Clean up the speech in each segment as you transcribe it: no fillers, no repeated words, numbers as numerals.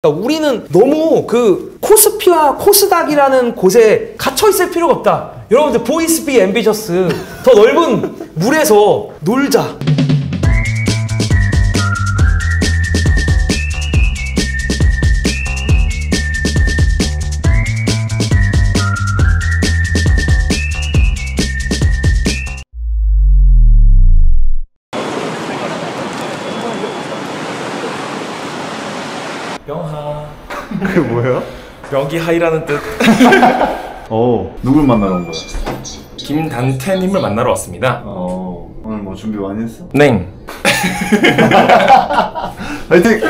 그러니까 우리는 너무 그 코스피와 코스닥이라는 곳에 갇혀있을 필요가 없다. 여러분들 보이스 비 앰비셔스 더 넓은 물에서 놀자. 명하. 그게 뭐예요? 명기하이라는 뜻. 누굴 만나러 온 거야? 김단태님을 만나러 왔습니다. 오늘 뭐 준비 많이 했어? 네. 화이팅!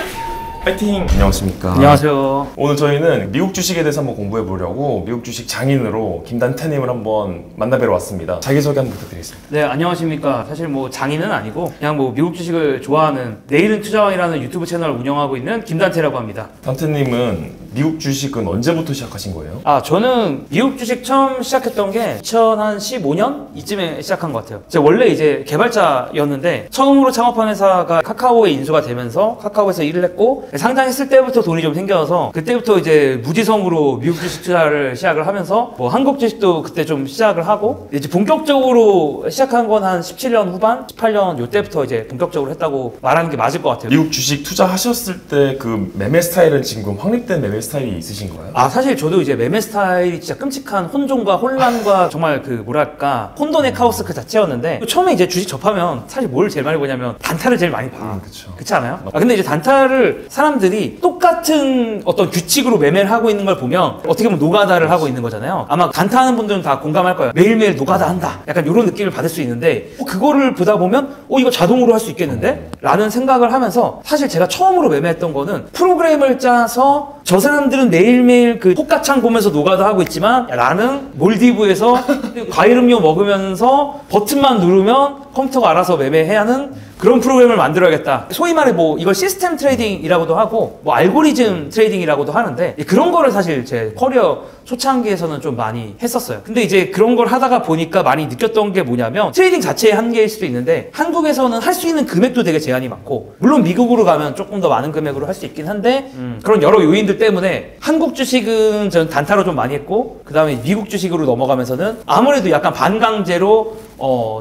파이팅! 안녕하십니까. 안녕하세요. 오늘 저희는 미국 주식에 대해서 한번 공부해 보려고 미국 주식 장인으로 김단태님을 한번 만나뵈러 왔습니다. 자기소개 한번 부탁드리겠습니다. 네, 안녕하십니까. 사실 뭐 장인은 아니고 그냥 뭐 미국 주식을 좋아하는 내일은 투자왕이라는 유튜브 채널을 운영하고 있는 김단태라고 합니다. 단태님은 미국 주식은 언제부터 시작하신 거예요? 저는 미국 주식 처음 시작했던 게 2015년 이쯤에 시작한 것 같아요. 제가 원래 이제 개발자였는데 처음으로 창업한 회사가 카카오에 인수가 되면서 카카오에서 일을 했고 상장했을 때부터 돈이 좀 생겨서 그때부터 이제 무지성으로 미국 주식 투자를 시작을 하면서 뭐 한국 주식도 그때 좀 시작을 하고 이제 본격적으로 시작한 건 한 17년 후반, 18년 요때부터 이제 본격적으로 했다고 말하는 게 맞을 것 같아요. 미국 주식 투자하셨을 때 그 매매 스타일은 지금 확립된 매매 스타일이 있으신 거예요? 사실 저도 이제 매매 스타일이 진짜 끔찍한 혼종과 혼란과 정말 그 뭐랄까 혼돈의 카오스 그 자체였는데 처음에 이제 주식 접하면 사실 뭘 제일 많이 보냐면 단타를 제일 많이 봐. 그쵸. 그렇지 않아요? 근데 이제 단타를 사람들이 똑같은 어떤 규칙으로 매매를 하고 있는 걸 보면 어떻게 보면 노가다를 하고 있는 거잖아요. 아마 단타하는 분들은 다 공감할 거예요. 매일매일 노가다 한다. 약간 이런 느낌을 받을 수 있는데 그거를 보다 보면 이거 자동으로 할 수 있겠는데? 라는 생각을 하면서 사실 제가 처음으로 매매했던 거는 프로그램을 짜서 저 사람들은 매일매일 그 호가창 보면서 노가다 하고 있지만 나는 몰디브에서 과일 음료 먹으면서 버튼만 누르면 컴퓨터가 알아서 매매해야 하는 그런 프로그램을 만들어야겠다. 소위 말해 뭐 이걸 시스템 트레이딩이라고도 하고 뭐 알고리즘 트레이딩이라고도 하는데 그런 거를 사실 제 커리어 초창기에서는 좀 많이 했었어요. 근데 이제 그런 걸 하다가 보니까 많이 느꼈던 게 뭐냐면 트레이딩 자체의 한계일 수도 있는데 한국에서는 할 수 있는 금액도 되게 제한이 많고 물론 미국으로 가면 조금 더 많은 금액으로 할 수 있긴 한데 그런 여러 요인들 때문에 한국 주식은 저는 단타로 좀 많이 했고 그 다음에 미국 주식으로 넘어가면서는 아무래도 약간 반강제로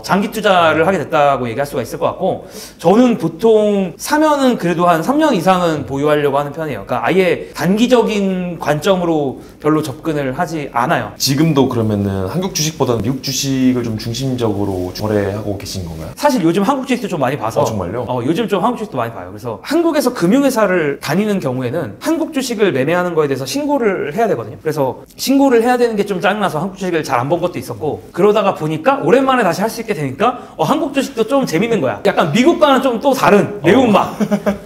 장기 투자를 하게 됐다고 얘기할 수가 있을 것 같고 저는 보통 사면은 그래도 한 3년 이상은 보유하려고 하는 편이에요. 그러니까 아예 단기적인 관점으로 별로 접근을 하지 않아요. 지금도 그러면은 한국 주식보다는 미국 주식을 좀 중심적으로 거래하고 계신 건가요? 사실 요즘 한국 주식도 좀 많이 봐서 정말요? 요즘 좀 한국 주식도 많이 봐요. 그래서 한국에서 금융회사를 다니는 경우에는 한국 주식을 매매하는 거에 대해서 신고를 해야 되거든요. 그래서 신고를 해야 되는 게 좀 짜증나서 한국 주식을 잘 안 본 것도 있었고 그러다가 보니까 오랜만에 다시 할 수 있게 되니까 한국 주식도 좀 재밌는 거야. 약간 미국과는 좀 또 다른 매운맛.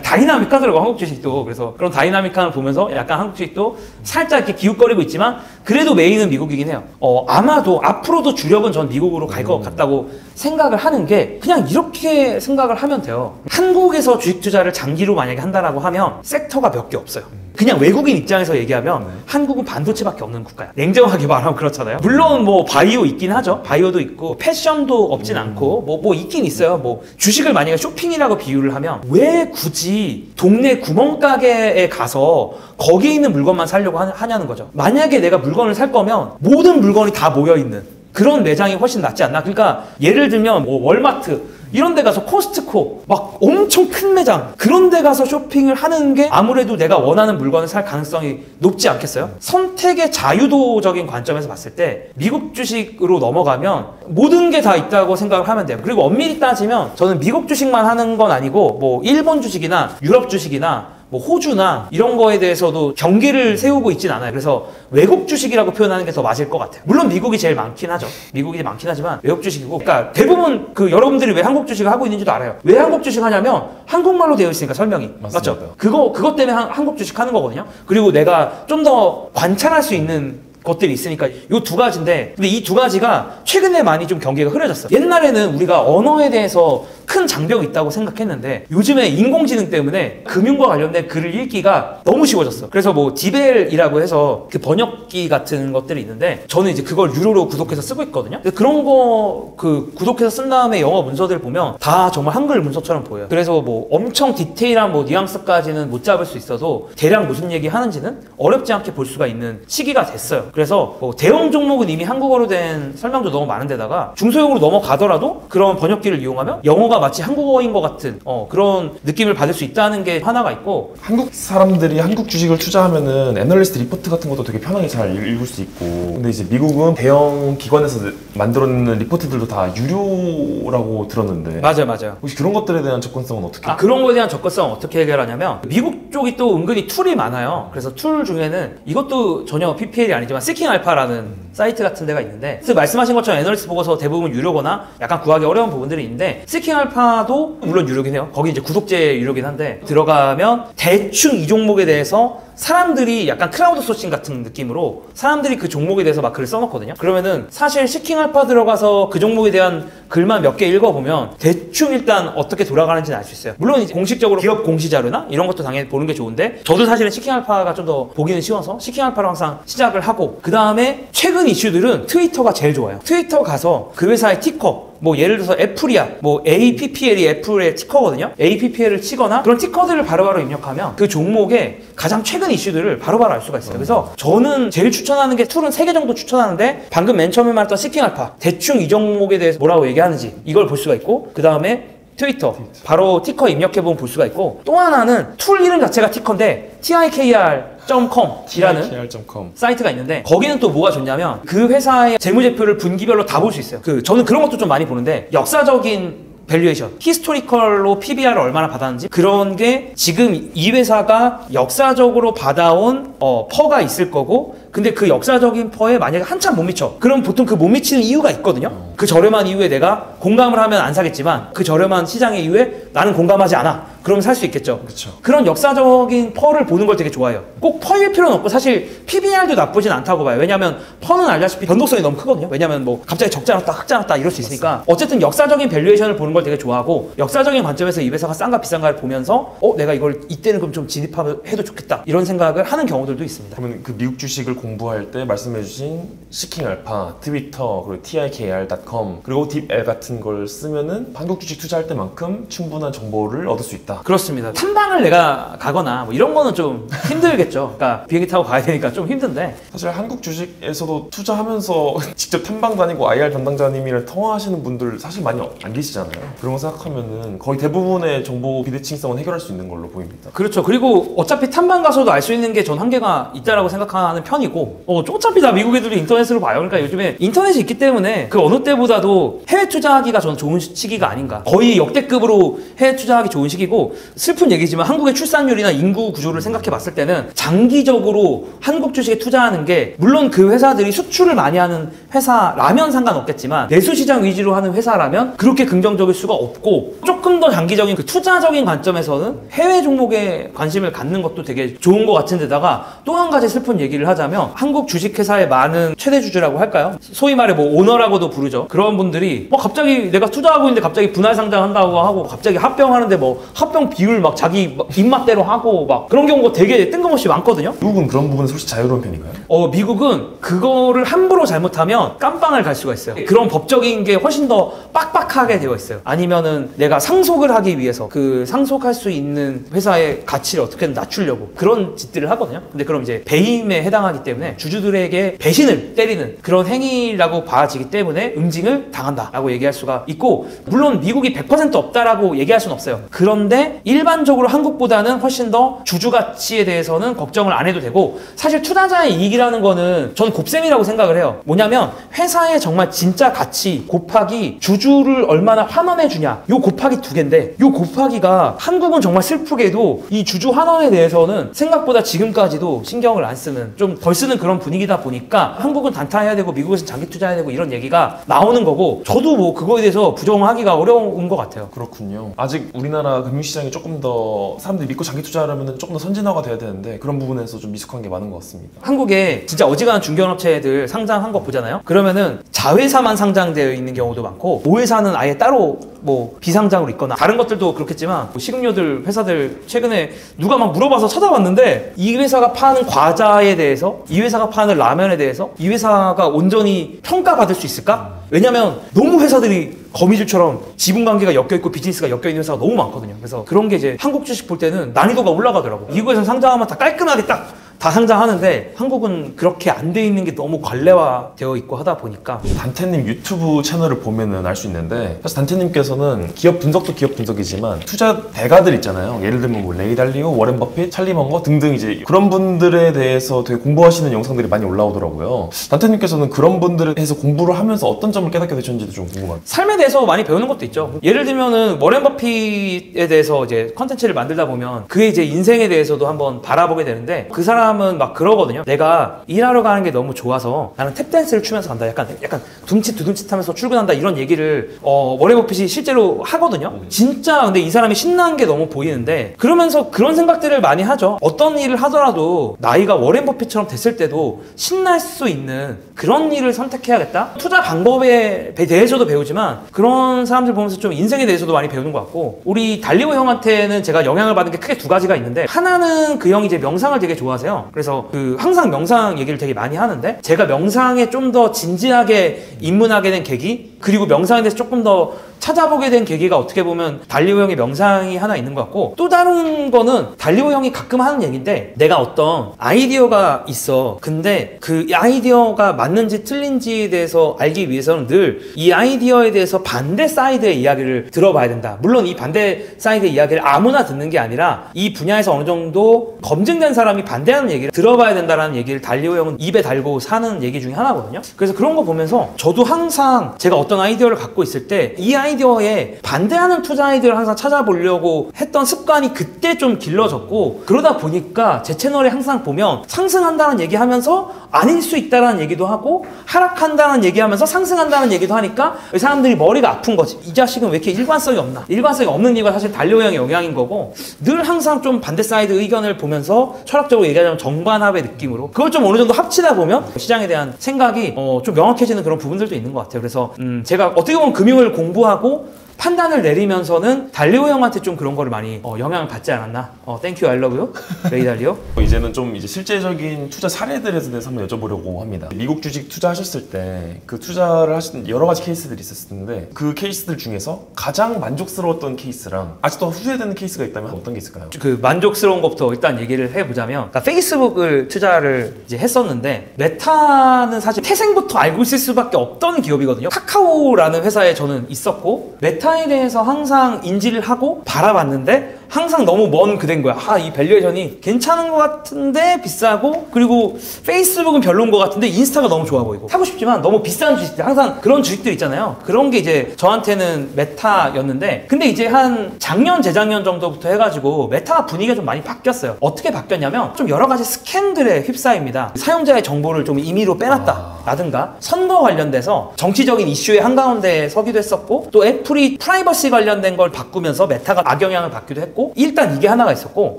다이나믹하더라고 한국 주식도. 그래서 그런 다이나믹함을 보면서 약간 한국 주식도 살짝 이렇게 기웃거리고 있지만 그래도 메인은 미국이긴 해요. 아마도 앞으로도 주력은 전 미국으로 갈 것 같다고 생각을 하는 게 그냥 이렇게 생각을 하면 돼요. 한국에서 주식 투자를 장기로 만약에 한다라고 하면 섹터가 몇 개 없어요. 그냥 외국인 입장에서 얘기하면 한국은 반도체밖에 없는 국가야. 냉정하게 말하면 그렇잖아요. 물론 뭐 바이오 있긴 하죠. 바이오도 있고 패션도 없진 않고 뭐 있긴 있어요. 뭐 주식을 만약에 쇼핑이라고 비유를 하면 왜 굳이 동네 구멍가게에 가서 거기에 있는 물건만 사려고 하냐는 거죠. 만약에 내가 물건을 살 거면 모든 물건이 다 모여있는 그런 매장이 훨씬 낫지 않나? 그러니까 예를 들면 뭐 월마트 이런 데 가서 코스트코 막 엄청 큰 매장 그런 데 가서 쇼핑을 하는 게 아무래도 내가 원하는 물건을 살 가능성이 높지 않겠어요? 선택의 자유도적인 관점에서 봤을 때 미국 주식으로 넘어가면 모든 게 다 있다고 생각을 하면 돼요. 그리고 엄밀히 따지면 저는 미국 주식만 하는 건 아니고 뭐 일본 주식이나 유럽 주식이나 뭐 호주나 이런 거에 대해서도 경계를 세우고 있진 않아요. 그래서 외국 주식이라고 표현하는 게 더 맞을 것 같아요. 물론 미국이 제일 많긴 하죠. 미국이 많긴 하지만 외국 주식이고 그러니까 대부분 그 여러분들이 왜 한국 주식을 하고 있는지도 알아요. 왜 한국 주식 하냐면 한국말로 되어 있으니까 설명이. 맞죠? 그것 때문에 한국 주식 하는 거거든요. 그리고 내가 좀 더 관찰할 수 있는 것들이 있으니까 이 두 가지인데, 근데 이 두 가지가 최근에 많이 좀 경계가 흐려졌어. 옛날에는 우리가 언어에 대해서 큰 장벽이 있다고 생각했는데 요즘에 인공지능 때문에 금융과 관련된 글을 읽기가 너무 쉬워졌어. 그래서 뭐 디벨이라고 해서 그 번역기 같은 것들이 있는데 저는 이제 그걸 유료로 구독해서 쓰고 있거든요. 근데 그런 거 그 구독해서 쓴 다음에 영어 문서들 보면 다 정말 한글 문서처럼 보여요. 그래서 뭐 엄청 디테일한 뭐 뉘앙스까지는 못 잡을 수 있어도 대략 무슨 얘기 하는지는 어렵지 않게 볼 수가 있는 시기가 됐어요. 그래서 뭐 대형 종목은 이미 한국어로 된 설명도 너무 많은데다가 중소형으로 넘어가더라도 그런 번역기를 이용하면 영어가 마치 한국어인 것 같은 그런 느낌을 받을 수 있다는 게 하나가 있고, 한국 사람들이 한국 주식을 투자하면은 애널리스트 리포트 같은 것도 되게 편하게 잘 읽을 수 있고, 근데 이제 미국은 대형 기관에서 만들어내는 리포트들도 다 유료라고 들었는데 맞아요. 혹시 그런 것들에 대한 접근성은 어떻게? 그런 거에 대한 접근성은 어떻게 해결하냐면 미국 쪽이 또 은근히 툴이 많아요. 그래서 툴 중에는 이것도 전혀 PPL이 아니지만 시킹알파라는 사이트 같은 데가 있는데, 그래서 말씀하신 것처럼 애널리스트 보고서 대부분 유료거나 약간 구하기 어려운 부분들이 있는데 시킹알파도 물론 유료긴 해요. 거기 이제 구독제 유료긴 한데 들어가면 대충 이 종목에 대해서 사람들이 약간 크라우드 소싱 같은 느낌으로 사람들이 그 종목에 대해서 막 글을 써놓거든요. 그러면은 사실 시킹알파 들어가서 그 종목에 대한 글만 몇 개 읽어보면 대충 일단 어떻게 돌아가는지는 알 수 있어요. 물론 이제 공식적으로 기업 공시 자료나 이런 것도 당연히 보는 게 좋은데 저도 사실은 시킹알파가 좀 더 보기는 쉬워서 시킹알파로 항상 시작을 하고, 그 다음에 최근 이슈들은 트위터가 제일 좋아요. 트위터 가서 그 회사의 티커, 뭐 예를 들어서 애플이야, 뭐 APPL이 애플의 티커거든요. APPL을 치거나 그런 티커들을 바로바로 입력하면 그 종목의 가장 최근 이슈들을 바로바로 알 수가 있어요. 그래서 저는 제일 추천하는 게 툴은 3개 정도 추천하는데, 방금 맨 처음에 말했던 시킹알파, 대충 이 종목에 대해서 뭐라고 얘기하는지 이걸 볼 수가 있고, 그 다음에 트위터 바로 티커 입력해보면 볼 수가 있고, 또 하나는 툴 이름 자체가 티커인데 TIKR.com이라는 사이트가 있는데 거기는 또 뭐가 좋냐면 그 회사의 재무제표를 분기별로 다 볼 수 있어요. 저는 그런 것도 좀 많이 보는데 역사적인 밸류에이션, 히스토리컬로 PBR을 얼마나 받았는지, 그런 게 지금 이 회사가 역사적으로 받아온 퍼가 있을 거고, 근데 그 역사적인 퍼에 만약에 한참 못 미쳐, 그럼 보통 그 못 미치는 이유가 있거든요. 그 저렴한 이유에 내가 공감을 하면 안 사겠지만 그 저렴한 시장의 이유에 나는 공감하지 않아, 그럼 살 수 있겠죠. 그쵸. 그런 역사적인 퍼를 보는 걸 되게 좋아해요. 꼭 퍼일 필요는 없고 사실 PBR도 나쁘진 않다고 봐요. 왜냐면 퍼는 알다시피 변동성이 너무 크거든요. 왜냐면 뭐 갑자기 적자 났다 흑자 났다 이럴 수 있으니까. 어쨌든 역사적인 밸류에이션을 보는 걸 되게 좋아하고, 역사적인 관점에서 이 회사가 싼가 비싼가를 보면서 내가 이걸 이때는 그럼 좀 진입해도 좋겠다 이런 생각을 하는 경우들도 있습니다. 그러면 그 미국 주식을 공부할 때 말씀해주신 시킹알파, 트위터, 그리고 TIKR.com 그리고 딥L 같은 걸 쓰면은 한국 주식 투자할 때만큼 충분한 정보를 얻을 수 있다. 그렇습니다. 탐방을 내가 가거나 뭐 이런 거는 좀 힘들겠죠. 그러니까 비행기 타고 가야 되니까 좀 힘든데, 사실 한국 주식에서도 투자하면서 직접 탐방 다니고 IR 담당자님이랑 통화하시는 분들 사실 많이 안 계시잖아요. 그런 거 생각하면은 거의 대부분의 정보 비대칭성은 해결할 수 있는 걸로 보입니다. 그렇죠. 그리고 어차피 탐방 가서도 알 수 있는 게 전 한계가 있다라고 생각하는 편이고, 어차피 다 미국 애들이 인터넷으로 봐요. 그러니까 요즘에 인터넷이 있기 때문에 그 어느 때보다도 해외 투자하기가 저는 좋은 시기가 아닌가. 거의 역대급으로 해외 투자하기 좋은 시기고, 슬픈 얘기지만 한국의 출산율이나 인구 구조를 생각해 봤을 때는 장기적으로 한국 주식에 투자하는 게, 물론 그 회사들이 수출을 많이 하는 회사라면 상관없겠지만 내수 시장 위주로 하는 회사라면 그렇게 긍정적일 수가 없고, 조금 더 장기적인 그 투자적인 관점에서는 해외 종목에 관심을 갖는 것도 되게 좋은 것 같은 데다가, 또 한 가지 슬픈 얘기를 하자면 한국 주식회사의 많은 최대 주주라고 할까요? 소위 말해 뭐 오너라고도 부르죠. 그런 분들이 갑자기 내가 투자하고 있는데 갑자기 분할 상장한다고 하고 갑자기 합병하는데 뭐 합병 비율 막 자기 입맛대로 하고 막 그런 경우가 되게 뜬금없이 많거든요. 미국은 그런 부분은 솔직히 자유로운 편인가요? 미국은 그거를 함부로 잘못하면 깜빵을 갈 수가 있어요. 그런 법적인 게 훨씬 더 빡빡하게 되어 있어요. 아니면은 내가 상속을 하기 위해서 그 상속할 수 있는 회사의 가치를 어떻게든 낮추려고 그런 짓들을 하거든요. 근데 그럼 이제 배임에 해당하기 때문에 주주들에게 배신을 때리는 그런 행위라고 봐지기 때문에 응징을 당한다라고 얘기할 수가 있고, 물론 미국이 100% 없다라고 얘기할 수는 없어요. 그런데 일반적으로 한국보다는 훨씬 더 주주 가치에 대해서는 걱정을 안 해도 되고, 사실 투자자의 이익이라는 거는 전 곱셈이라고 생각을 해요. 뭐냐면 회사의 정말 진짜 가치 곱하기 주주를 얼마나 환원해 주냐, 요 곱하기 2개인데, 요 곱하기가 한국은 정말 슬프게도 이 주주 환원에 대해서는 생각보다 지금까지도 신경을 안 쓰는, 좀 덜 쓰는 그런 분위기다 보니까 한국은 단타해야 되고 미국에서는 장기 투자해야 되고 이런 얘기가 나오는 나오는 거고 저도 뭐 그거에 대해서 부정하기가 어려운 것 같아요. 그렇군요. 아직 우리나라 금융시장이 조금 더 사람들이 믿고 장기 투자하려면 조금 더 선진화가 돼야 되는데 그런 부분에서 좀 미숙한 게 많은 것 같습니다. 한국에 진짜 어지간한 중견업체들 상장한 거 보잖아요. 그러면은 자회사만 상장되어 있는 경우도 많고 모회사는 아예 따로 뭐 비상장으로 있거나 다른 것들도 그렇겠지만 뭐 식음료들 회사들 최근에 누가 막 물어봐서 찾아봤는데 이 회사가 파는 과자에 대해서 이 회사가 파는 라면에 대해서 이 회사가 온전히 평가받을 수 있을까? 왜냐면 너무 회사들이 거미줄처럼 지분관계가 엮여있고 비즈니스가 엮여있는 회사가 너무 많거든요. 그래서 그런 게 이제 한국 주식 볼 때는 난이도가 올라가더라고요. 미국에서 상장하면 다 깔끔하게 딱 다 상장하는데 한국은 그렇게 안 돼 있는 게 너무 관례화되어 있고 하다 보니까 단테님 유튜브 채널을 보면은 알 수 있는데 사실 단테님께서는 기업 분석도 기업 분석이지만 투자 대가들 있잖아요. 예를 들면 뭐 레이 달리오, 워렌 버핏, 찰리 먼거 등등 이제 그런 분들에 대해서 되게 공부하시는 영상들이 많이 올라오더라고요. 단테님께서는 그런 분들에 대해서 공부를 하면서 어떤 점을 깨닫게 되셨는지도 좀 궁금합니다. 삶에 대해서 많이 배우는 것도 있죠. 예를 들면은 워렌 버핏에 대해서 이제 컨텐츠를 만들다 보면 그의 이제 인생에 대해서도 한번 바라보게 되는데 그 사람은 막 그러거든요. 내가 일하러 가는 게 너무 좋아서 나는 탭댄스를 추면서 간다. 약간 둠칫두둠칫하면서 출근한다 이런 얘기를 워렌 버핏이 실제로 하거든요. 진짜 근데 이 사람이 신나는 게 너무 보이는데 그러면서 그런 생각들을 많이 하죠. 어떤 일을 하더라도 나이가 워렌 버핏처럼 됐을 때도 신날 수 있는 그런 일을 선택해야겠다. 투자 방법에 대해서도 배우지만 그런 사람들 보면서 좀 인생에 대해서도 많이 배우는 것 같고 우리 달리오 형한테는 제가 영향을 받은 게 크게 두 가지가 있는데 하나는 그 형이 이제 명상을 되게 좋아하세요. 그래서 항상 명상 얘기를 되게 많이 하는데 제가 명상에 좀 더 진지하게 입문하게 된 계기 그리고 명상에 대해서 조금 더 찾아보게 된 계기가 어떻게 보면 달리오 형의 명상이 하나 있는 것 같고 또 다른 거는 달리오 형이 가끔 하는 얘기인데 내가 어떤 아이디어가 있어. 근데 그 아이디어가 맞는지 틀린지에 대해서 알기 위해서는 늘 이 아이디어에 대해서 반대 사이드의 이야기를 들어봐야 된다. 물론 이 반대 사이드의 이야기를 아무나 듣는 게 아니라 이 분야에서 어느 정도 검증된 사람이 반대하는 얘기를 들어봐야 된다는 얘기를 달리오 형은 입에 달고 사는 얘기 중에 하나거든요. 그래서 그런 거 보면서 저도 항상 제가 어떤 아이디어를 갖고 있을 때 이 아이디어에 반대하는 투자 아이디어를 항상 찾아보려고 했던 습관이 그때 좀 길러졌고 그러다 보니까 제 채널에 항상 보면 상승한다는 얘기하면서 아닐 수 있다는 얘기도 하고 하락한다는 얘기하면서 상승한다는 얘기도 하니까 사람들이 머리가 아픈 거지. 이 자식은 왜 이렇게 일관성이 없나. 일관성이 없는 이유가 사실 달리오 형의 영향인 거고 늘 항상 좀 반대 사이드 의견을 보면서 철학적으로 얘기하자면 정반합의 느낌으로 그걸 좀 어느 정도 합치다 보면 시장에 대한 생각이 좀 명확해지는 그런 부분들도 있는 것 같아요. 그래서 제가 어떻게 보면 금융을 공부하고 판단을 내리면서는 달리오 형한테 좀 그런 거를 많이 영향을 받지 않았나. 땡큐 I love you 레이 달리오. 이제는 좀 이제 실제적인 투자 사례들에 대해서 한번 여쭤보려고 합니다. 미국 주식 투자하셨을 때 그 투자를 하신 여러 가지 케이스들이 있었을 텐데 그 케이스들 중에서 가장 만족스러웠던 케이스랑 아직도 후회되는 케이스가 있다면 어떤 게 있을까요? 그 만족스러운 것부터 일단 얘기를 해보자면 그러니까 페이스북을 투자를 이제 했었는데 메타는 사실 태생부터 알고 있을 수밖에 없던 기업이거든요. 카카오라는 회사에 저는 있었고 메타에 대해서 항상 인지를 하고 바라봤는데 항상 너무 먼 그대인 거야. 이 밸류에이션이 괜찮은 것 같은데 비싸고 그리고 페이스북은 별로인 것 같은데 인스타가 너무 좋아 보이고 사고 싶지만 너무 비싼 주식들 항상 그런 주식들 있잖아요. 그런 게 이제 저한테는 메타였는데 근데 이제 한 작년 재작년 정도부터 해가지고 메타 분위기가 좀 많이 바뀌었어요. 어떻게 바뀌었냐면 좀 여러 가지 스캔들에 휩싸입니다. 사용자의 정보를 좀 임의로 빼놨다 라든가 선거 관련돼서 정치적인 이슈의 한가운데에 서기도 했었고 또 애플이 프라이버시 관련된 걸 바꾸면서 메타가 악영향을 받기도 했고 일단 이게 하나가 있었고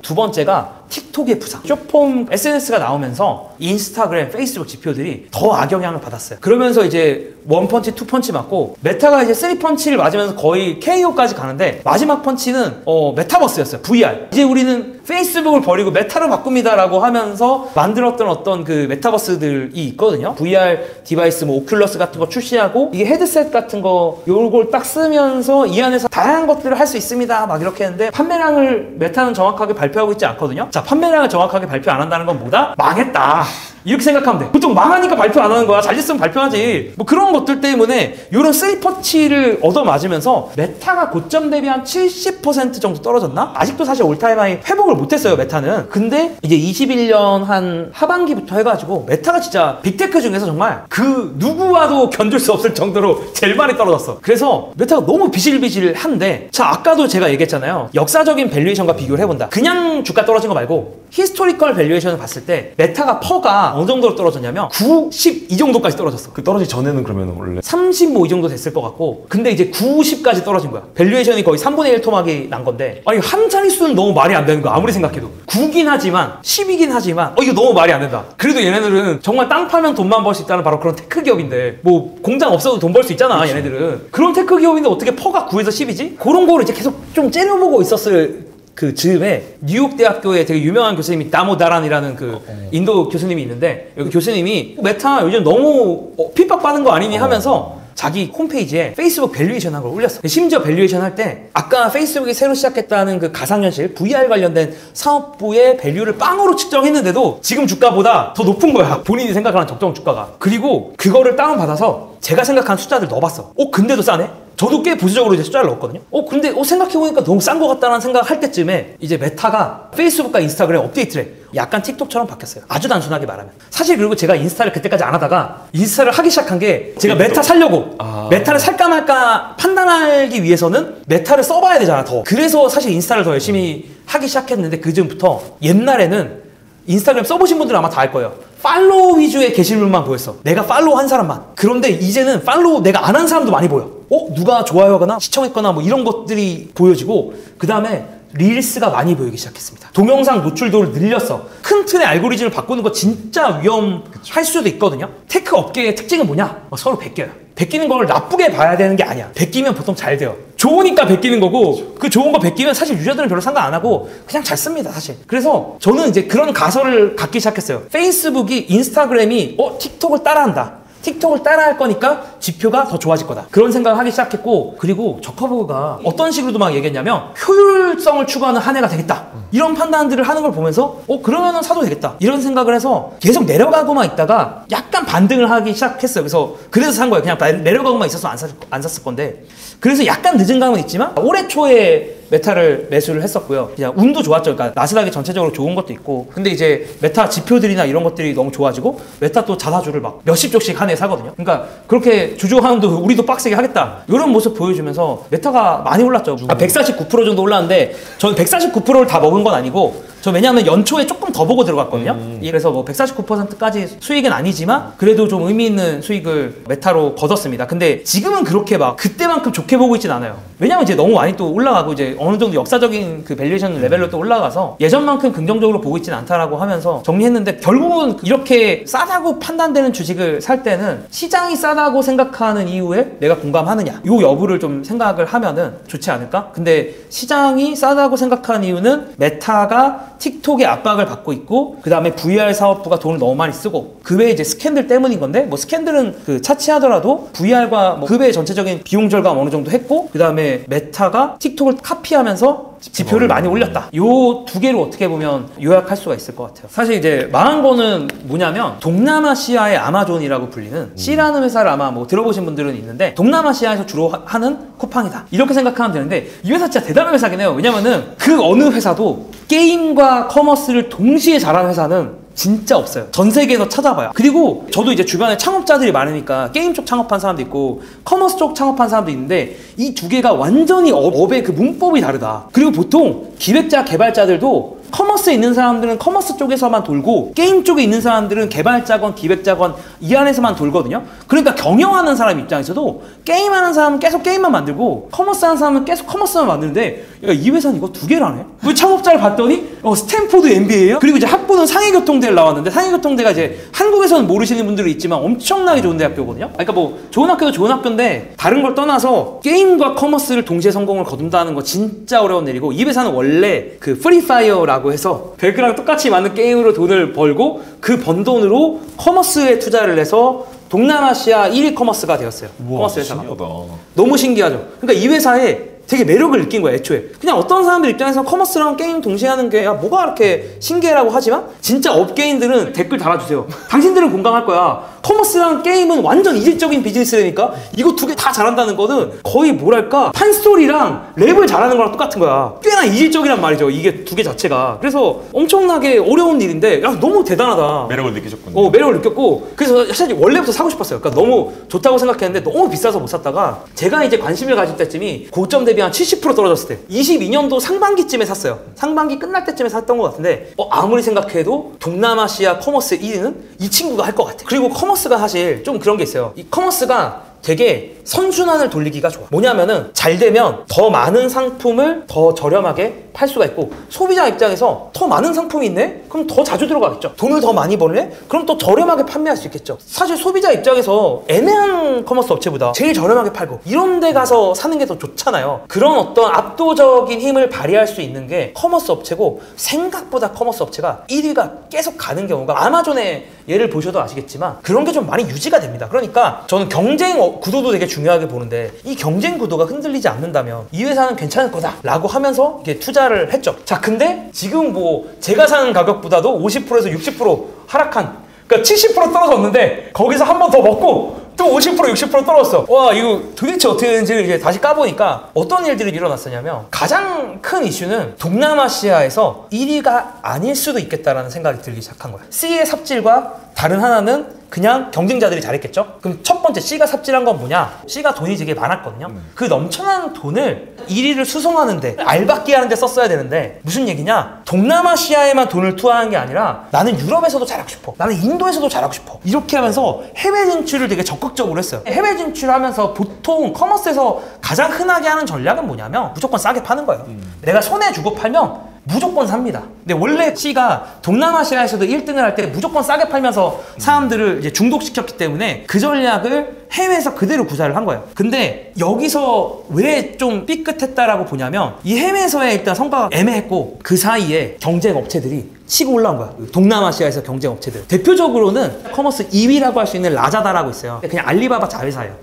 두 번째가 틱톡의 부상 숏폼 SNS가 나오면서 인스타그램, 페이스북 지표들이 더 악영향을 받았어요. 그러면서 이제 원펀치, 투펀치 맞고 메타가 이제 3펀치를 맞으면서 거의 KO까지 가는데 마지막 펀치는 메타버스였어요. VR. 이제 우리는 페이스북을 버리고 메타로 바꿉니다라고 하면서 만들었던 어떤 그 메타버스들이 있거든요. VR 디바이스 뭐 오큘러스 같은 거 출시하고 이게 헤드셋 같은 거 요걸 딱 쓰면서 이 안에서 다양한 것들을 할 수 있습니다. 막 이렇게 했는데 판매량을 메타는 정확하게 발표하고 있지 않거든요. 자, 판매량을 정확하게 발표 안 한다는 건 뭐다? 망했다. 이렇게 생각하면 돼. 보통 망하니까 발표 안 하는 거야. 잘 됐으면 발표하지. 뭐 그런 것들 때문에 이런 3펀치를 얻어맞으면서 메타가 고점 대비 한 70% 정도 떨어졌나? 아직도 사실 올타임 하이 회복을 못했어요, 메타는. 근데 이제 21년 한 하반기부터 해가지고 메타가 진짜 빅테크 중에서 정말 그 누구와도 견줄 수 없을 정도로 제일 많이 떨어졌어. 그래서 메타가 너무 비실비실한데 자, 아까도 제가 얘기했잖아요. 역사적인 밸류에이션과 비교를 해본다. 그냥 주가 떨어진 거 말고 히스토리컬 밸류에이션을 봤을 때 메타가 퍼가 어느 정도로 떨어졌냐면 9, 10 이 정도까지 떨어졌어. 그 떨어지기 전에는 그러면 원래 30 뭐 이 정도 됐을 것 같고, 근데 이제 90까지 떨어진 거야. 밸류에이션이 거의 3분의 1 토막이 난 건데, 아니 한 자릿수는 너무 말이 안 되는 거야. 아무리 생각해도 9긴 하지만 10이긴 하지만 이거 너무 말이 안 된다. 그래도 얘네들은 정말 땅 팔면 돈만 벌 수 있다는 바로 그런 테크 기업인데, 뭐 공장 없어도 돈 벌 수 있잖아. 그치. 얘네들은 그런 테크 기업인데 어떻게 퍼가 9에서 10이지? 그런 거를 이제 계속 좀 째려보고 있었을 그 즈음에 뉴욕 대학교에 되게 유명한 교수님이 다모다란이라는 그 인도 교수님이 있는데, 여기 교수님이 메타 요즘 너무 핍박받는 거 아니니 하면서 자기 홈페이지에 페이스북 밸류에이션 한 걸 올렸어. 심지어 밸류에이션 할 때 아까 페이스북이 새로 시작했다는 그 가상현실 VR 관련된 사업부의 밸류를 빵으로 측정했는데도 지금 주가보다 더 높은 거야. 본인이 생각하는 적정 주가가. 그리고 그거를 다운받아서 제가 생각한 숫자들 넣어봤어. 근데도 싸네? 저도 꽤 보수적으로 이제 숫자를 넣었거든요. 근데 생각해보니까 너무 싼 것 같다는 생각을 할 때쯤에 이제 메타가 페이스북과 인스타그램 업데이트를 해. 약간 틱톡처럼 바뀌었어요. 아주 단순하게 말하면. 사실 그리고 제가 인스타를 그때까지 안 하다가 인스타를 하기 시작한 게 제가 메타 살려고 메타를 살까 말까 판단하기 위해서는 메타를 써봐야 되잖아 더. 그래서 사실 인스타를 더 열심히 하기 시작했는데, 그 즈음부터 옛날에는 인스타그램 써보신 분들은 아마 다 알 거예요. 팔로우 위주의 게시물만 보였어. 내가 팔로우 한 사람만. 그런데 이제는 팔로우 내가 안 한 사람도 많이 보여. 누가 좋아요하거나 시청했거나 뭐 이런 것들이 보여지고, 그 다음에 릴스가 많이 보이기 시작했습니다. 동영상 노출도를 늘렸어. 큰 틀의 알고리즘을 바꾸는 거 진짜 위험할 수도 있거든요. 테크 업계의 특징은 뭐냐? 서로 베껴요. 베끼는 걸 나쁘게 봐야 되는 게 아니야. 베끼면 보통 잘 돼요. 좋으니까 베끼는 거고, 그 좋은 거 베끼면 사실 유저들은 별로 상관 안 하고 그냥 잘 씁니다 사실. 그래서 저는 이제 그런 가설을 갖기 시작했어요. 페이스북이 인스타그램이 틱톡을 따라한다. 틱톡을 따라할 거니까 지표가 더 좋아질 거다. 그런 생각을 하기 시작했고, 그리고 저커버그가 어떤 식으로도 막 얘기했냐면 효율성을 추구하는 한 해가 되겠다. 이런 판단들을 하는 걸 보면서 그러면은 사도 되겠다. 이런 생각을 해서 계속 내려가고만 있다가 약간 반등을 하기 시작했어요. 그래서 산 거예요. 그냥 내려가고만 있어서 안 샀을 건데, 그래서 약간 늦은 감은 있지만 올해 초에 메타를 매수를 했었고요. 그냥 운도 좋았죠. 그러니까 나스닥이 전체적으로 좋은 것도 있고, 근데 이제 메타 지표들이나 이런 것들이 너무 좋아지고, 메타 또 자사주를 막 몇십 조씩 한 해 사거든요. 그러니까 그렇게 주주하는도 우리도 빡세게 하겠다, 이런 모습 보여주면서 메타가 많이 올랐죠. 149% 정도 올랐는데 저는 149%를 다 먹은 건 아니고, 저 왜냐하면 연초에 조금 더 보고 들어갔거든요. 그래서 뭐 149%까지 수익은 아니지만 그래도 좀 의미 있는 수익을 메타로 거뒀습니다. 근데 지금은 그렇게 막 그때만큼 좋게 보고 있진 않아요. 왜냐면 이제 너무 많이 또 올라가고 이제 어느 정도 역사적인 그 밸류에이션 레벨로 또 올라가서 예전만큼 긍정적으로 보고 있진 않다라고 하면서 정리했는데, 결국은 이렇게 싸다고 판단되는 주식을 살 때는 시장이 싸다고 생각하는 이유에 내가 공감하느냐, 요 여부를 좀 생각을 하면은 좋지 않을까? 근데 시장이 싸다고 생각하는 이유는 메타가 틱톡의 압박을 받고 있고, 그 다음에 VR 사업부가 돈을 너무 많이 쓰고, 그 외에 이제 스캔들 때문인 건데, 뭐 스캔들은 그 차치하더라도 VR과 뭐 그 외에 전체적인 비용 절감 어느 정도 했고, 그 다음에 메타가 틱톡을 카피하면서 지표를 많이 올렸다. 요 두 개로 어떻게 보면 요약할 수가 있을 것 같아요. 사실 이제 망한 거는 뭐냐면, 동남아시아의 아마존이라고 불리는 C라는 회사를 아마 뭐 들어보신 분들은 있는데, 동남아시아에서 주로 하는 쿠팡이다, 이렇게 생각하면 되는데, 이 회사 진짜 대단한 회사긴 해요. 왜냐면은 그 어느 회사도 게임과 커머스를 동시에 잘하는 회사는 진짜 없어요. 전 세계에서 찾아봐요. 그리고 저도 이제 주변에 창업자들이 많으니까 게임 쪽 창업한 사람도 있고 커머스 쪽 창업한 사람도 있는데, 이 두 개가 완전히 업의 그 문법이 다르다. 그리고 보통 기획자 개발자들도 커머스에 있는 사람들은 커머스 쪽에서만 돌고, 게임 쪽에 있는 사람들은 개발자건 기획자건 이 안에서만 돌거든요. 그러니까 경영하는 사람 입장에서도 게임하는 사람은 계속 게임만 만들고, 커머스 하는 사람은 계속 커머스만 만드는데, 야, 이 회사는 이거 두 개를 하네? 그 창업자를 봤더니 스탠포드 MBA예요? 그리고 이제 학부는 상해교통대를 나왔는데, 상해교통대가 이제 한국에서는 모르시는 분들이 있지만 엄청나게 좋은 대학교거든요. 그러니까 뭐 좋은 학교도 좋은 학교인데, 다른 걸 떠나서 게임과 커머스를 동시에 성공을 거둔다는 거 진짜 어려운 일이고, 이 회사는 원래 그 프리파이어라고 해서 배그랑 똑같이 많은 게임으로 돈을 벌고, 그 번 돈으로 커머스에 투자를 해서 동남아시아 1위 커머스가 되었어요. 우와, 커머스 회사가. 신기하다. 너무 신기하죠. 그러니까 이 회사에 되게 매력을 느낀 거야, 애초에. 그냥 어떤 사람들 입장에서 커머스랑 게임 동시에 하는 게, 야, 뭐가 그렇게 신기해라고 하지만, 진짜 업계인들은 댓글 달아주세요. 당신들은 공감할 거야. 커머스랑 게임은 완전 이질적인 비즈니스라니까, 이거 두 개 다 잘한다는 거는 거의 뭐랄까, 판스토리랑 랩을 잘하는 거랑 똑같은 거야. 꽤나 이질적이란 말이죠, 이게 두 개 자체가. 그래서 엄청나게 어려운 일인데, 야, 너무 대단하다. 매력을 느끼셨군요. 매력을 느꼈고, 그래서 사실 원래부터 사고 싶었어요. 그러니까 너무 좋다고 생각했는데 너무 비싸서 못 샀다가, 제가 이제 관심을 가질 때쯤이 고점 대비 대비 한 70% 떨어졌을 때 22년도 상반기쯤에 샀어요. 상반기 끝날 때쯤에 샀던 것 같은데 아무리 생각해도 동남아시아 커머스 1위는 이 친구가 할 것 같아. 그리고 커머스가 사실 좀 그런 게 있어요. 이 커머스가 되게 선순환을 돌리기가 좋아. 뭐냐면은 잘 되면 더 많은 상품을 더 저렴하게 팔 수가 있고, 소비자 입장에서 더 많은 상품이 있네? 그럼 더 자주 들어가겠죠. 돈을 더 많이 벌래? 그럼 또 저렴하게 판매할 수 있겠죠. 사실 소비자 입장에서 애매한 커머스 업체보다 제일 저렴하게 팔고 이런 데 가서 사는 게 더 좋잖아요. 그런 어떤 압도적인 힘을 발휘할 수 있는 게 커머스 업체고, 생각보다 커머스 업체가 1위가 계속 가는 경우가, 아마존의 예를 보셔도 아시겠지만 그런 게 좀 많이 유지가 됩니다. 그러니까 저는 경쟁 구도도 되게 중요하게 보는데, 이 경쟁 구도가 흔들리지 않는다면 이 회사는 괜찮을 거다 라고 하면서 이게 투자를 했죠. 자, 근데 지금 뭐 제가 사는 가격보다도 50%에서 60% 하락한, 그러니까 70% 떨어졌는데 거기서 한 번 더 먹고 또 50% 60% 떨어졌어. 와, 이거 도대체 어떻게 되는지를 이제 다시 까보니까 어떤 일들이 일어났었냐면, 가장 큰 이슈는 동남아시아에서 1위가 아닐 수도 있겠다라는 생각이 들기 시작한 거야. C의 삽질과 다른 하나는 그냥 경쟁자들이 잘했겠죠? 그럼 첫 번째 C가 삽질한 건 뭐냐? C가 돈이 되게 많았거든요. 그 넘쳐나는 돈을 1위를 수송하는데, 알박기 하는데 썼어야 되는데, 무슨 얘기냐? 동남아시아에만 돈을 투하한 게 아니라 나는 유럽에서도 잘하고 싶어, 나는 인도에서도 잘하고 싶어, 이렇게 하면서 해외 진출을 되게 적극적으로 했어요. 해외 진출하면서 보통 커머스에서 가장 흔하게 하는 전략은 뭐냐면 무조건 싸게 파는 거예요. 내가 손에 주고 팔면 무조건 삽니다. 근데 원래 C가 동남아시아에서도 1등을 할 때 무조건 싸게 팔면서 사람들을 이제 중독시켰기 때문에 그 전략을 해외에서 그대로 구사를 한 거예요. 근데 여기서 왜 좀 삐끗했다라고 보냐면, 이 해외에서의 일단 성과가 애매했고, 그 사이에 경쟁 업체들이 치고 올라온 거야. 동남아시아에서 경쟁 업체들. 대표적으로는 커머스 2위라고 할 수 있는 라자다라고 있어요. 그냥 알리바바 자회사예요.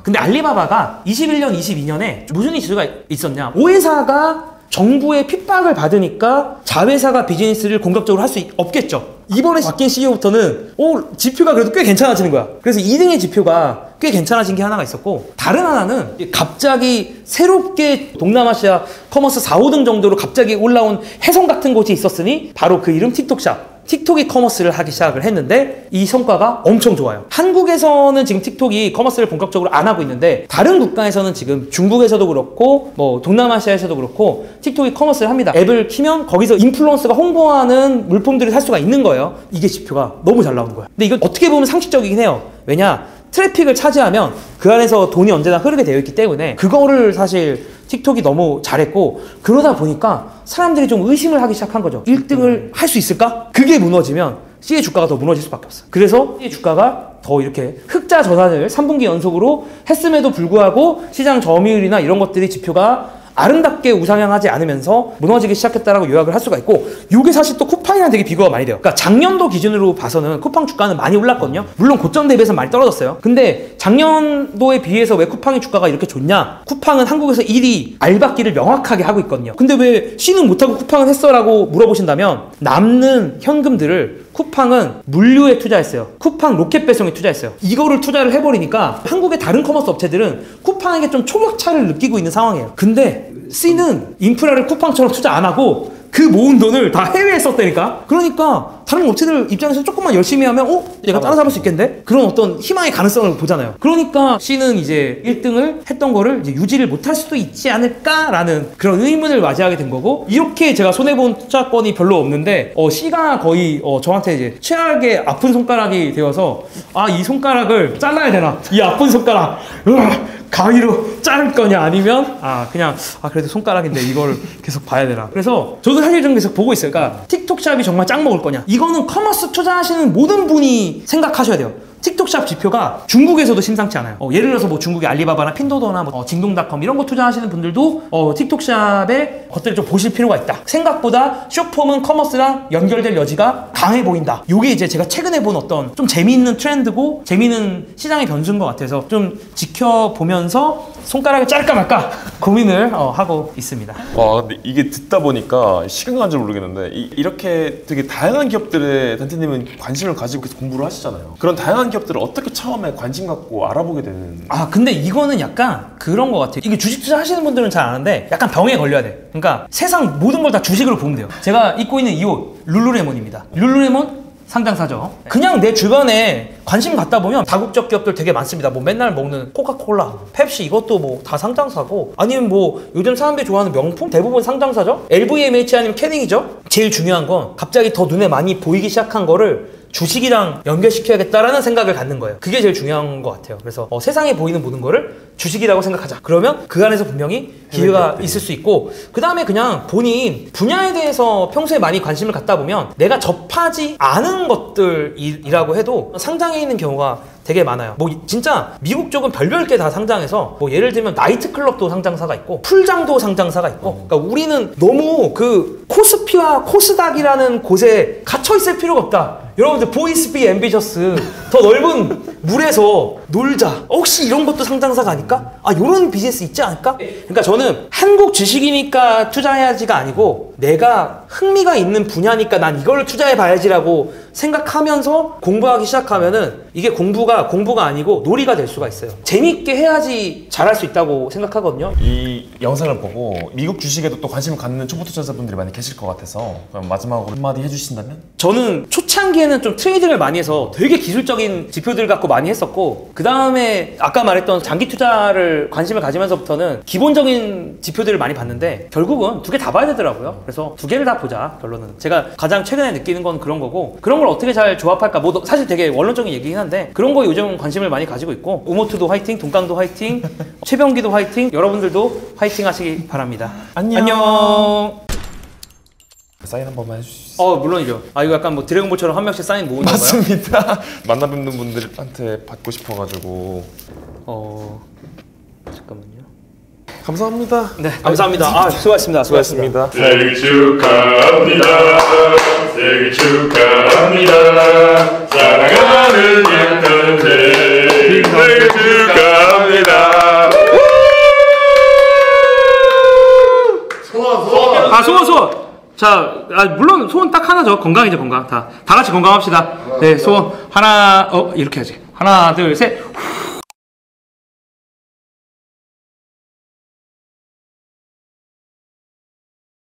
근데 알리바바가 21년, 22년에 무슨 이슈가 있었냐? 5회사가 정부의 핍박을 받으니까 자회사가 비즈니스를 공격적으로 할 수 없겠죠. 이번에 바뀐 CEO부터는 지표가 그래도 꽤 괜찮아지는 거야. 그래서 2등의 지표가 꽤 괜찮아진 게 하나가 있었고, 다른 하나는 갑자기 새롭게 동남아시아 커머스 4, 5등 정도로 갑자기 올라온 혜성 같은 곳이 있었으니 바로 그 이름 틱톡샵. 틱톡이 커머스를 하기 시작을 했는데 이 성과가 엄청 좋아요. 한국에서는 지금 틱톡이 커머스를 본격적으로 안 하고 있는데, 다른 국가에서는 지금 중국에서도 그렇고 뭐 동남아시아에서도 그렇고 틱톡이 커머스를 합니다. 앱을 키면 거기서 인플루언서가 홍보하는 물품들을 살 수가 있는 거예요. 이게 지표가 너무 잘 나오는 거야. 근데 이건 어떻게 보면 상식적이긴 해요. 왜냐? 트래픽을 차지하면 그 안에서 돈이 언제나 흐르게 되어 있기 때문에 그거를 사실 틱톡이 너무 잘했고, 그러다 보니까 사람들이 좀 의심을 하기 시작한 거죠. 1등을 할 수 있을까? 그게 무너지면 C의 주가가 더 무너질 수밖에 없어요. 그래서 C의 주가가 더 이렇게 흑자 전환을 3분기 연속으로 했음에도 불구하고 시장 점유율이나 이런 것들이 지표가 아름답게 우상향하지 않으면서 무너지기 시작했다라고 요약을 할 수가 있고, 이게 사실 또 쿠팡이랑 되게 비교가 많이 돼요. 그러니까 작년도 기준으로 봐서는 쿠팡 주가는 많이 올랐거든요. 물론 고점 대비해서 많이 떨어졌어요. 근데 작년도에 비해서 왜 쿠팡의 주가가 이렇게 좋냐? 쿠팡은 한국에서 1위 알박기를 명확하게 하고 있거든요. 근데 왜 C는 못하고 쿠팡은 했어? 라고 물어보신다면, 남는 현금들을 쿠팡은 물류에 투자했어요. 쿠팡 로켓 배송에 투자했어요. 이거를 투자를 해버리니까 한국의 다른 커머스 업체들은 쿠팡에게 좀 초격차를 느끼고 있는 상황이에요. 근데 C는 인프라를 쿠팡처럼 투자 안 하고 그 모은 돈을 다 해외에 썼다니까. 그러니까 다른 업체들 입장에서 조금만 열심히 하면 얘가 따라잡을 수 있겠는데? 그런 어떤 희망의 가능성을 보잖아요. 그러니까 C는 이제 1등을 했던 거를 이제 유지를 못할 수도 있지 않을까라는 그런 의문을 맞이하게 된 거고, 이렇게 제가 손해본 투자권이 별로 없는데 C가 거의 저한테 이제 최악의 아픈 손가락이 되어서, 이 손가락을 잘라야 되나? 이 아픈 손가락 가위로 자를 거냐, 아니면 그냥 그래도 손가락인데 이걸 계속 봐야 되나. 그래서 저도 사실 좀 계속 보고 있어요. 그러니까 틱톡샵이 정말 짱 먹을 거냐, 이거는 커머스 투자하시는 모든 분이 생각하셔야 돼요. 틱톡샵 지표가 중국에서도 심상치 않아요. 예를 들어서 뭐 중국의 알리바바나 핀도도나 징동닷컴 이런 거 투자하시는 분들도 틱톡샵의 것들을 좀 보실 필요가 있다. 생각보다 쇼폼은 커머스랑 연결될 여지가 강해 보인다. 요게 이제 제가 최근에 본 어떤 좀 재미있는 트렌드고 재미있는 시장의 변수인 것 같아서 좀 지켜보면서 손가락을 자를까 말까 고민을 하고 있습니다. 와, 근데 이게 듣다 보니까 시간 간 줄 모르겠는데, 이렇게 되게 다양한 기업들에 단테님은 관심을 가지고 계속 공부를 하시잖아요. 그런 다양한 기업들을 어떻게 처음에 관심 갖고 알아보게 되는? 근데 이거는 약간 그런 것 같아요. 이게 주식 투자 하시는 분들은 잘 아는데 약간 병에 걸려야 돼. 그러니까 세상 모든 걸 다 주식으로 보면 돼요. 제가 입고 있는 이 옷 룰루레몬입니다. 룰루레몬 상장사죠. 그냥 내 주변에 관심 갖다 보면 다국적 기업들 되게 많습니다. 뭐 맨날 먹는 코카콜라, 펩시 이것도 뭐 다 상장사고, 아니면 뭐 요즘 사람들이 좋아하는 명품 대부분 상장사죠. LVMH 아니면 캐닝이죠. 제일 중요한 건 갑자기 더 눈에 많이 보이기 시작한 거를 주식이랑 연결시켜야겠다라는 생각을 갖는 거예요. 그게 제일 중요한 것 같아요. 그래서 세상에 보이는 모든 거를 주식이라고 생각하자. 그러면 그 안에서 분명히 기회가 있을 수 있고, 그 다음에 그냥 본인 분야에 대해서 평소에 많이 관심을 갖다 보면 내가 접하지 않은 것들이라고 해도 상장해 있는 경우가 되게 많아요. 뭐 진짜 미국 쪽은 별별 게 다 상장해서, 뭐 예를 들면 나이트클럽도 상장사가 있고 풀장도 상장사가 있고, 그러니까 우리는 너무 그 코스피와 코스닥이라는 곳에 갇혀 있을 필요가 없다. 여러분들 보이스 비 앰비셔스, 더 넓은 물에서 놀자. 혹시 이런 것도 상장사가 아닐까? 아, 이런 비즈니스 있지 않을까? 그러니까 저는 한국 주식이니까 투자해야지가 아니고 내가 흥미가 있는 분야니까 난 이걸 투자해 봐야지라고 생각하면서 공부하기 시작하면은 이게 공부가 아니고 놀이가 될 수가 있어요. 재밌게 해야지 잘할 수 있다고 생각하거든요. 이 영상을 보고 미국 주식에도 또 관심을 갖는 초보 투자자분들이 많이 계실 것 같아서 그럼 마지막으로 한마디 해주신다면? 저는 초창기에는 좀 트레이딩을 많이 해서 되게 기술적인 지표들 갖고 많이 했었고, 그 다음에 아까 말했던 장기 투자를 관심을 가지면서부터는 기본적인 지표들을 많이 봤는데 결국은 두 개 다 봐야 되더라고요. 그래서 두 개를 다 보자. 결론은 제가 가장 최근에 느끼는 건 그런 거고, 그런 걸 어떻게 잘 조합할까, 뭐 사실 되게 원론적인 얘기긴 한데 그런 거 요즘 관심을 많이 가지고 있고, 우모투도 화이팅, 동강도 화이팅, 최병기도 화이팅, 여러분들도 화이팅 하시기 바랍니다. 안녕. 사인 한 번만 해주실 수 있어요? 물론이죠. 아, 이거 약간 뭐 드래곤볼처럼 한 명씩 사인 모으는 건가요? 맞습니다. 만나 뵙는 분들한테 받고 싶어가지고. 잠깐만요. 감사합니다. 네, 감사합니다. 아, 수고하셨습니다. 수고하셨습니다. 생일 축하합니다. 생일 축하합니다. 사랑하는 양선생 생일 축하합니다. 소원. 자, 물론 소원 딱 하나죠. 건강이죠, 건강. 다 같이 건강합시다. 네, 소원 하나, 이렇게 하지. 하나, 둘, 셋.